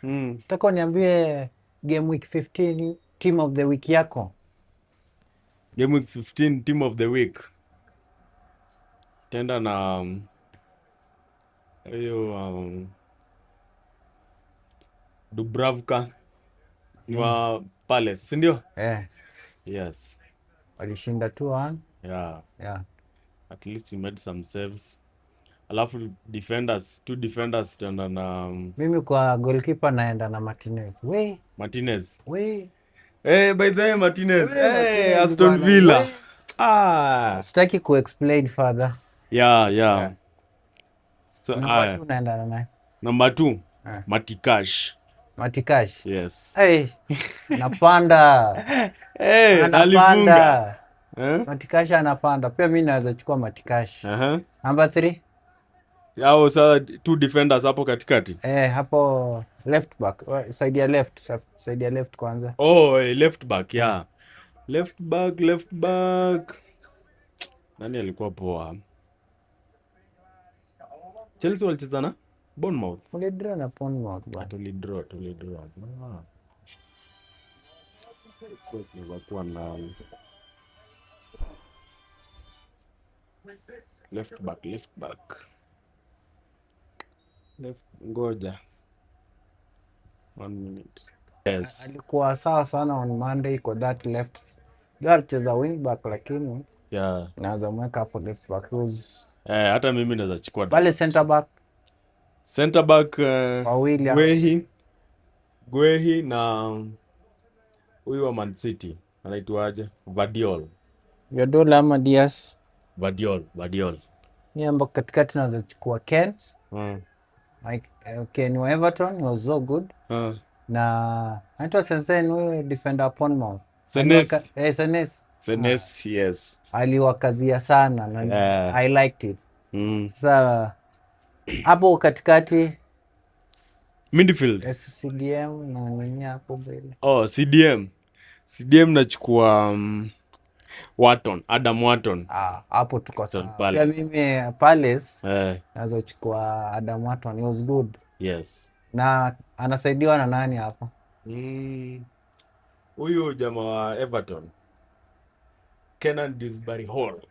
Nataka niambie game week 15 team of the week yako. Game week 15 team of the week. Tenda na hiyo Dubravka ni wa Palace, si ndio? Yes. Walishinda 2-1. Yeah. At least he made some saves. Alafu two defenders tenda na Mimi kwa goalkeeper naenda na Martinez. Martinez. By the way, Martinez. Martinez Aston bwana. Villa. Sitaki ku-explain further. Yeah. So, Number 2 naenda na nani? Number 2, Matikash. Matikash. Yes. Anapanda. Alifunga. Matikash anapanda. Pia mimi naweza chukua Matikash. Number 3. Yao sasa 2 defenders hapo katikati. Hapo left back. Side ya left kwanza. Left back, yeah. Left back. Nani alikuwa poa? Chelsea walicheza na Bournemouth. Tulidraw na Bournemouth. Tulidraw. Kwa na left back. Ngoja 1 minute. Yes. Alikuwa sawa sana on Monday kwa that left. Ndio alicheza wing back lakini naweza mweka hapo left back. Hata mimi naweza chukua pale center back Guehi na huyu wa Man City anaitwaje? Vardiol ama Diaz? Vardiol. Niamba katikati naweza chukua Ken. Ken wa Everton was so good. Na anaitwa Sensen, huyo defender wa Bournemouth. Senes, yes. Aliwakazia sana na I liked it. Sasa hapo katikati midfield CDM na nini hapo mbele? CDM nachukua Adam Wharton. Hapo tuko sawa. Pia mimi Palace naweza chukua Adam Wharton. He was good. Yes. Na anasaidiwa na nani hapo? Huyu jamaa wa Everton. Kenan Disbury Hall.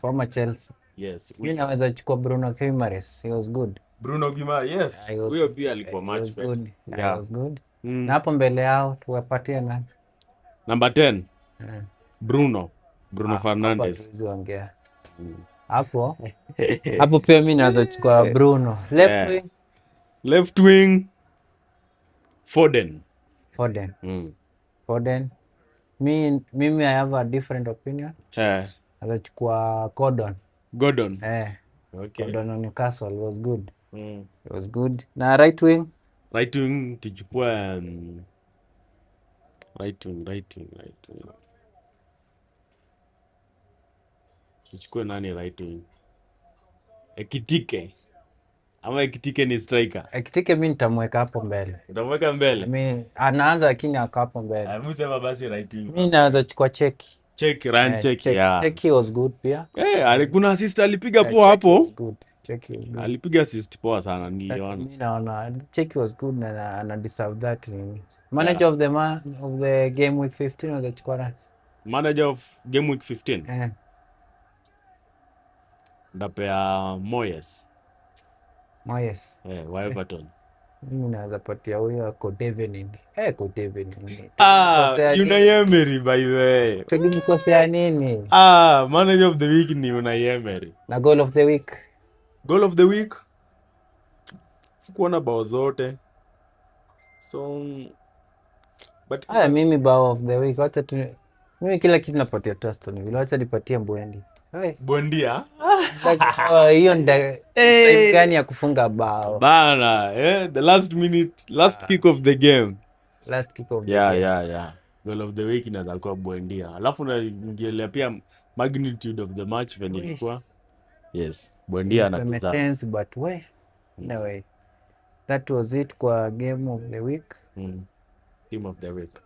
Former Chelsea. Yes. Mimi naweza chukua Bruno Guimaraes. He was good. Bruno Guimaraes, yes. Huyo pia alikuwa match better. He was good. Na hapo mbele yao tuwapatie nani? Number 10. Bruno Fernandes. Hapo pia mimi naweza chukua Bruno. Left wing Foden. Mimi I have a different opinion. Naweza chukua Gordon. Okay. Gordon on Newcastle was good. It was good. Na right wing tuchukua right wing. Tuchukue nani right wing? Ekitike. Ama Ekitike ni striker. Ekitike mimi nitamweka hapo mbele. Utamweka mbele? Mimi anaanza lakini ako hapo mbele. Hebu sema basi right wing. Mimi naweza chukua Cheki. Cheki was good pia. Kuna assist alipiga poa hapo. Cheki was good. Alipiga assist poa sana niliona. Mimi naona Cheki was good na ana deserve that. Manager of the game week 15 naweza chukua nani? Manager of game week 15. Ndapea Moyes. Wa Everton. Mimi naweza patia huyo Codeven. Unai Emery by the way. Tulimkosea nini? Manager of the week ni Unai Emery. Na goal of the week? Sikuona bao zote. So but mimi bao of the week mimi kila kitu napatia Aston Villa. Acha nipatie Buendia. Bondia? Hiyo time gani ya kufunga bao? Bana, the last kick of the game. Yeah. Goal of the week inaweza kuwa Bondia. Alafu naingilia pia magnitude of the match when ilikuwa. Yes, Bondia anacheza. But anyway, that was it kwa game of the week. Team of the week.